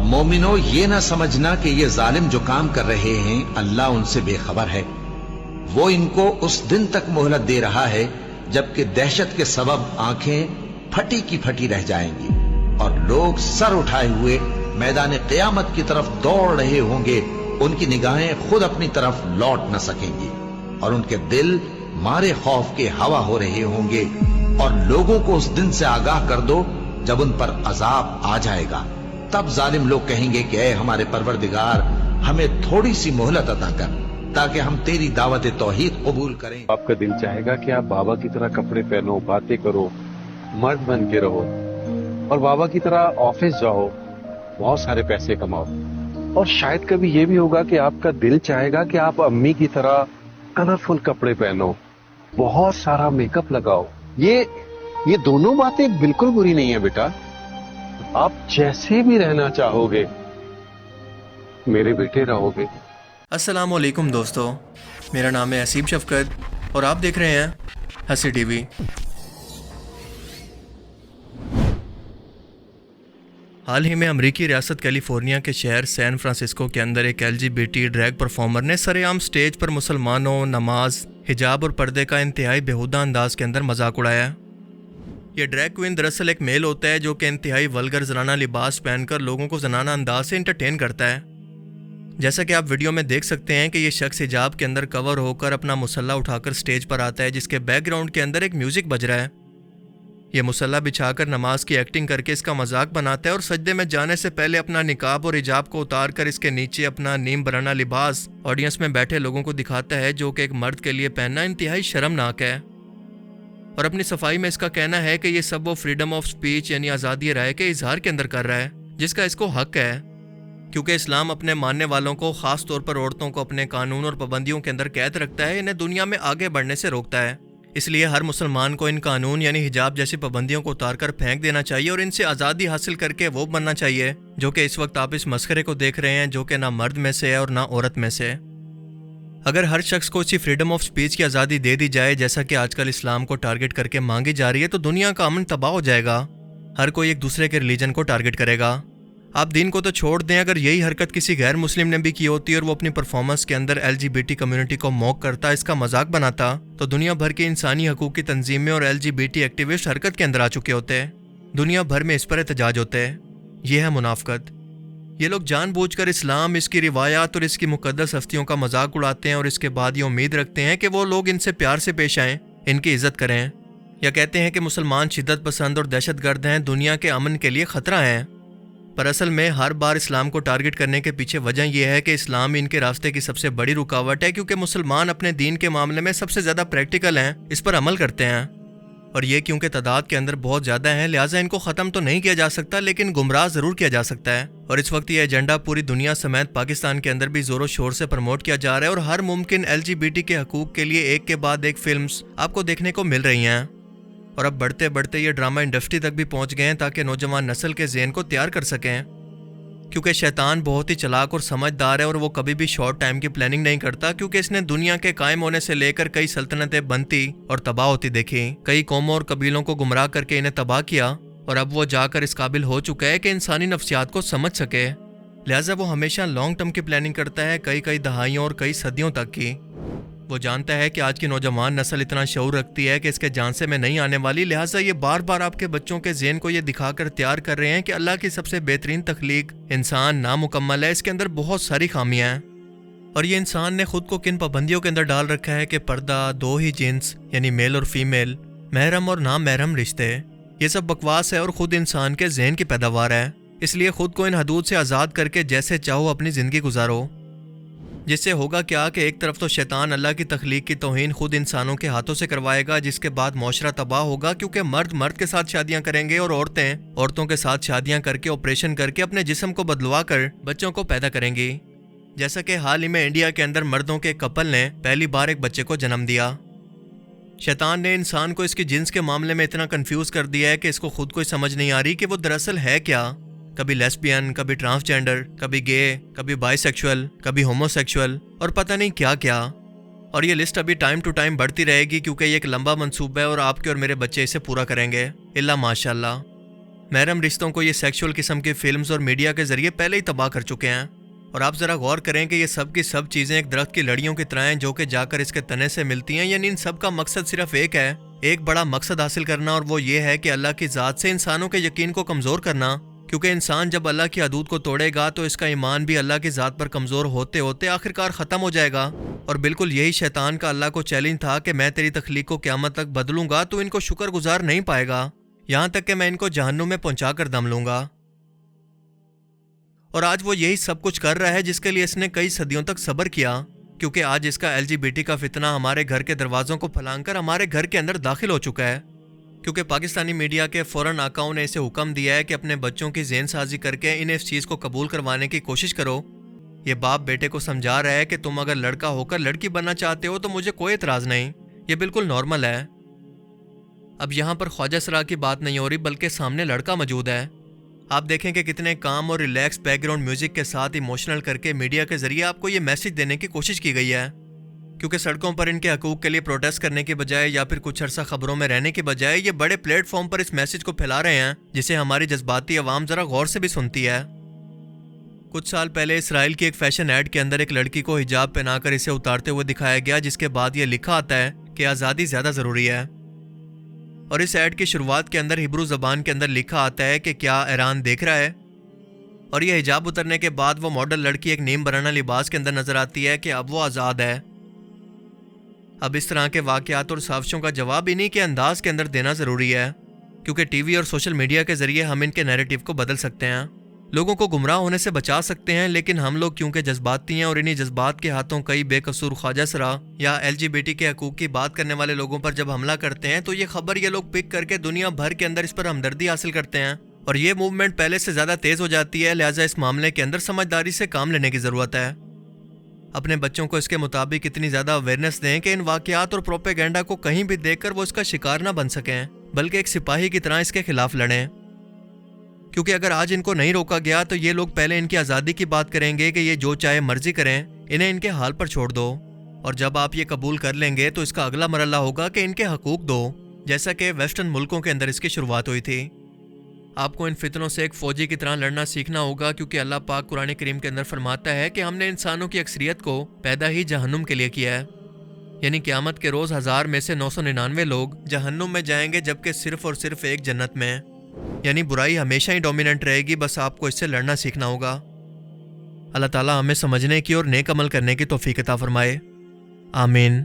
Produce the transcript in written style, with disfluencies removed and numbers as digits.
मोमिनो, ये ना समझना कि ये जालिम जो काम कर रहे हैं अल्लाह उनसे बेखबर है। वो इनको उस दिन तक मोहलत दे रहा है जबकि दहशत के सबब आंखें फटी की फटी रह जाएंगी और लोग सर उठाए हुए मैदान क़यामत की तरफ दौड़ रहे होंगे। उनकी निगाहें खुद अपनी तरफ लौट न सकेंगी और उनके दिल मारे खौफ के हवा हो रहे होंगे। और लोगों को उस दिन से आगाह कर दो जब उन पर अजाब आ जाएगा। तब जालिम लोग कहेंगे कि ऐ हमारे परवरदिगार, हमें थोड़ी सी मोहलत अता कर ताकि हम तेरी दावत तौहीद कबूल करें। आपका दिल चाहेगा कि आप बाबा की तरह कपड़े पहनो, बातें करो, मर्द बन के रहो और बाबा की तरह ऑफिस जाओ, बहुत सारे पैसे कमाओ। और शायद कभी ये भी होगा कि आपका दिल चाहेगा कि आप अम्मी की तरह कलरफुल कपड़े पहनो, बहुत सारा मेकअप लगाओ। ये दोनों बातें बिल्कुल बुरी नहीं है बेटा। आप जैसे भी रहना चाहोगे मेरे बेटे रहोगे। अस्सलाम वालेकुम दोस्तों, मेरा नाम है हसीब शफकत और आप देख रहे हैं हसी टीवी। हाल ही में अमरीकी रियासत कैलिफोर्निया के शहर सैन फ्रांसिस्को के अंदर एक LGBT ड्रैग परफॉर्मर ने सरेआम स्टेज पर मुसलमानों, नमाज, हिजाब और पर्दे का इंतहाई बेहुदा अंदाज के अंदर मजाक उड़ाया। ये ड्रैग क्वीन दरअसल एक मेल होता है जो कि इंतहाई वल्गर जनाना लिबास पहनकर लोगों को जनाना अंदाज से इंटरटेन करता है। जैसा कि आप वीडियो में देख सकते हैं कि ये शख्स हिजाब के अंदर कवर होकर अपना मुसल्ला उठाकर स्टेज पर आता है, जिसके बैकग्राउंड के अंदर एक म्यूजिक बज रहा है। ये मुसल्ला बिछाकर नमाज की एक्टिंग करके इसका मजाक बनाता है और सजदे में जाने से पहले अपना निकाब और हिजाब को उतार कर इसके नीचे अपना नीम बराना लिबास ऑडियंस में बैठे लोगों को दिखाता है, जो कि एक मर्द के लिए पहनना इंतहाई शर्मनाक है। और अपनी सफाई में इसका कहना है कि ये सब वो फ्रीडम ऑफ स्पीच यानी आज़ादी राय के इजहार के अंदर कर रहा है, जिसका इसको हक है, क्योंकि इस्लाम अपने मानने वालों को, खास तौर पर औरतों को, अपने कानून और पाबंदियों के अंदर कैद रखता है, इन्हें दुनिया में आगे बढ़ने से रोकता है। इसलिए हर मुसलमान को इन कानून यानी हिजाब जैसी पाबंदियों को उतार कर फेंक देना चाहिए और इनसे आज़ादी हासिल करके वो बनना चाहिए जो कि इस वक्त आप इस मस्खरे को देख रहे हैं, जो कि ना मर्द में से है और ना औरत में से। अगर हर शख्स को इसी फ्रीडम ऑफ स्पीच की आज़ादी दे दी जाए जैसा कि आजकल इस्लाम को टारगेट करके मांगी जा रही है, तो दुनिया का अमन तबाह हो जाएगा। हर कोई एक दूसरे के रिलीजन को टारगेट करेगा। आप दीन को तो छोड़ दें, अगर यही हरकत किसी गैर मुस्लिम ने भी की होती और वो अपनी परफॉर्मेंस के अंदर LGBT कम्युनिटी को मॉक करता, इसका मजाक बनाता, तो दुनिया भर की इंसानी हकूक की तंजीमें और LGBT एक्टिविस्ट हरकत के अंदर आ चुके होते। दुनिया भर में इस पर एहतजाज होते हैं। यह है मुनाफकत। ये लोग जानबूझकर इस्लाम, इसकी रिवायात और इसकी मुकद्दस हस्तियों का मजाक उड़ाते हैं और इसके बाद ये उम्मीद रखते हैं कि वो लोग इनसे प्यार से पेश आएँ, इनकी इज्जत करें, या कहते हैं कि मुसलमान शिद्दत पसंद और दहशतगर्द हैं, दुनिया के अमन के लिए खतरा हैं। पर असल में हर बार इस्लाम को टारगेट करने के पीछे वजह यह है कि इस्लाम इनके रास्ते की सबसे बड़ी रुकावट है, क्योंकि मुसलमान अपने दीन के मामले में सबसे ज़्यादा प्रैक्टिकल हैं, इस पर अमल करते हैं। और ये क्योंकि तादाद के अंदर बहुत ज़्यादा हैं, लिहाजा इनको ख़त्म तो नहीं किया जा सकता, लेकिन गुमराह ज़रूर किया जा सकता है। और इस वक्त ये एजेंडा पूरी दुनिया समेत पाकिस्तान के अंदर भी ज़ोरों शोर से प्रमोट किया जा रहा है और हर मुमकिन LGBT के हकूक़ के लिए एक के बाद एक फिल्म्स आपको देखने को मिल रही हैं। और अब बढ़ते बढ़ते ये ड्रामा इंडस्ट्री तक भी पहुँच गए हैं ताकि नौजवान नस्ल के ज़हन को तैयार कर सकें, क्योंकि शैतान बहुत ही चालाक और समझदार है और वो कभी भी शॉर्ट टाइम की प्लानिंग नहीं करता, क्योंकि इसने दुनिया के कायम होने से लेकर कई सल्तनतें बनती और तबाह होती देखी, कई कौमों और कबीलों को गुमराह करके इन्हें तबाह किया, और अब वो जाकर इस काबिल हो चुका है कि इंसानी नफ्सियात को समझ सके। लिहाजा वो हमेशा लॉन्ग टर्म की प्लानिंग करता है, कई कई दहाइयों और कई सदियों तक की। वो जानता है कि आज की नौजवान नस्ल इतना शऊर रखती है कि इसके जानसे में नहीं आने वाली, लिहाजा ये बार बार आपके बच्चों के ज़हन को ये दिखाकर तैयार कर रहे हैं कि अल्लाह की सबसे बेहतरीन तख्लीक इंसान नामुकम्मल है, इसके अंदर बहुत सारी खामियां हैं। और ये इंसान ने खुद को किन पाबंदियों के अंदर डाल रखा है कि पर्दा, दो ही जिन्स यानी मेल और फीमेल, महरम और नाम महरम रिश्ते, ये सब बकवास है और खुद इंसान के जहन की पैदावार है। इसलिए खुद को इन हदूद से आज़ाद करके जैसे चाहो अपनी ज़िंदगी गुजारो। जिससे होगा क्या कि एक तरफ तो शैतान अल्लाह की तख्लीक की तौहीन खुद इंसानों के हाथों से करवाएगा, जिसके बाद मौशरा तबाह होगा, क्योंकि मर्द मर्द के साथ शादियां करेंगे और औरतें औरतों के साथ शादियां करके ऑपरेशन करके अपने जिस्म को बदलवा कर बच्चों को पैदा करेंगी। जैसा कि हाल ही में इंडिया के अंदर मर्दों के कपल ने पहली बार एक बच्चे को जन्म दिया। शैतान ने इंसान को इसकी जिन्स के मामले में इतना कंफ्यूज कर दिया है कि इसको खुद को समझ नहीं आ रही कि वो दरअसल है क्या। कभी लेस्बियन, कभी ट्रांसजेंडर, कभी गे, कभी बाइसेक्सुअल, कभी होमोसेक्सुअल और पता नहीं क्या क्या। और ये लिस्ट अभी टाइम टू टाइम बढ़ती रहेगी, क्योंकि ये एक लंबा मंसूबा है और आपके और मेरे बच्चे इसे पूरा करेंगे, इल्ला माशाल्लाह। محرم رشتوں کو یہ سیکشول قسم کی فلمز اور میڈیا کے ذریعے پہلے ہی تباہ کر چکے ہیں۔ اور آپ ذرا غور کریں کہ یہ سب کی سب چیزیں ایک درخت کی لڑیوں کی طرح ہیں جو کہ جا کر اس کے تنے سے ملتی ہیں، یعنی ان سب کا مقصد صرف ایک ہے، ایک بڑا مقصد حاصل کرنا، اور وہ یہ ہے کہ اللہ کی ذات سے انسانوں کے یقین کو کمزور کرنا، کیونکہ انسان جب اللہ کی حدود کو توڑے گا تو اس کا ایمان بھی اللہ کی ذات پر کمزور ہوتے ہوتے آخرکار ختم ہو جائے گا۔ اور بالکل یہی شیطان کا اللہ کو چیلنج تھا کہ میں تیری تخلیق کو قیامت تک بدلوں گا تو ان کو شکر گزار نہیں پائے گا، یہاں تک کہ میں ان کو جہنم میں پہنچا کر دم لوں گا۔ اور آج وہ یہی سب کچھ کر رہا ہے جس کے لیے اس نے کئی صدیوں تک صبر کیا، کیونکہ آج اس کا LGBT کا فتنہ ہمارے گھر کے دروازوں کو پھلانگ کر ہمارے گھر کے اندر داخل ہو چکا ہے، کیونکہ پاکستانی میڈیا کے فوراً آقاؤں نے اسے حکم دیا ہے کہ اپنے بچوں کی ذہن سازی کر کے انہیں اس چیز کو قبول کروانے کی کوشش کرو۔ یہ باپ بیٹے کو سمجھا رہا ہے کہ تم اگر لڑکا ہو کر لڑکی بننا چاہتے ہو تو مجھے کوئی اعتراض نہیں، یہ بالکل نارمل ہے۔ اب یہاں پر خواجہ سرا کی بات نہیں ہو رہی بلکہ سامنے لڑکا موجود ہے۔ آپ دیکھیں کہ کتنے کام اور ریلیکس بیک گراؤنڈ میوزک کے ساتھ ایموشنل کر کے میڈیا کے ذریعے آپ کو یہ میسج دینے کی کوشش کی گئی ہے، کیونکہ سڑکوں پر ان کے حقوق کے لیے پروٹیسٹ کرنے کے بجائے یا پھر کچھ عرصہ خبروں میں رہنے کے بجائے یہ بڑے پلیٹ فارم پر اس میسج کو پھیلا رہے ہیں جسے ہماری جذباتی عوام ذرا غور سے بھی سنتی ہے۔ کچھ سال پہلے اسرائیل کی ایک فیشن ایڈ کے اندر ایک لڑکی کو حجاب پہنا کر اسے اتارتے ہوئے دکھایا گیا، جس کے بعد یہ لکھا آتا ہے کہ آزادی زیادہ ضروری ہے، اور اس ایڈ کی شروعات کے اندر ہبرو زبان کے اندر لکھا آتا ہے کہ کیا ایران دیکھ رہا ہے، اور یہ حجاب اترنے کے بعد وہ ماڈل لڑکی ایک نیم برانہ لباس کے اندر نظر آتی ہے کہ اب وہ آزاد ہے۔ اب اس طرح کے واقعات اور سازشوں کا جواب انہی کے انداز کے اندر دینا ضروری ہے، کیونکہ ٹی وی اور سوشل میڈیا کے ذریعے ہم ان کے نیریٹو کو بدل سکتے ہیں، لوگوں کو گمراہ ہونے سے بچا سکتے ہیں، لیکن ہم لوگ کیونکہ جذباتی ہیں اور انہی جذبات کے ہاتھوں کئی بے قصور خواجہ سرا یا LGBT کے حقوق کی بات کرنے والے لوگوں پر جب حملہ کرتے ہیں تو یہ خبر یہ لوگ پک کر کے دنیا بھر کے اندر اس پر ہمدردی حاصل کرتے ہیں، اور یہ موومنٹ پہلے سے زیادہ تیز ہو جاتی ہے، لہٰذا اس معاملے کے اندر سمجھداری سے کام لینے کی ضرورت ہے۔ اپنے بچوں کو اس کے مطابق اتنی زیادہ اویئرنیس دیں کہ ان واقعات اور پروپیگنڈا کو کہیں بھی دیکھ کر وہ اس کا شکار نہ بن سکیں، بلکہ ایک سپاہی کی طرح اس کے خلاف لڑیں، کیونکہ اگر آج ان کو نہیں روکا گیا تو یہ لوگ پہلے ان کی آزادی کی بات کریں گے کہ یہ جو چاہے مرضی کریں، انہیں ان کے حال پر چھوڑ دو، اور جب آپ یہ قبول کر لیں گے تو اس کا اگلا مرحلہ ہوگا کہ ان کے حقوق دو، جیسا کہ ویسٹرن ملکوں کے اندر اس کی شروعات ہوئی تھی۔ آپ کو ان فتنوں سے ایک فوجی کی طرح لڑنا سیکھنا ہوگا، کیونکہ اللہ پاک قرآن کریم کے اندر فرماتا ہے کہ ہم نے انسانوں کی اکثریت کو پیدا ہی جہنم کے لیے کیا ہے، یعنی قیامت کے روز 1000 میں سے 999 لوگ جہنم میں جائیں گے، جبکہ صرف اور صرف ایک جنت میں، یعنی برائی ہمیشہ ہی ڈومیننٹ رہے گی، بس آپ کو اس سے لڑنا سیکھنا ہوگا۔ اللہ تعالیٰ ہمیں سمجھنے کی اور نیک عمل کرنے کی توفیق عطا فرمائے، آمین۔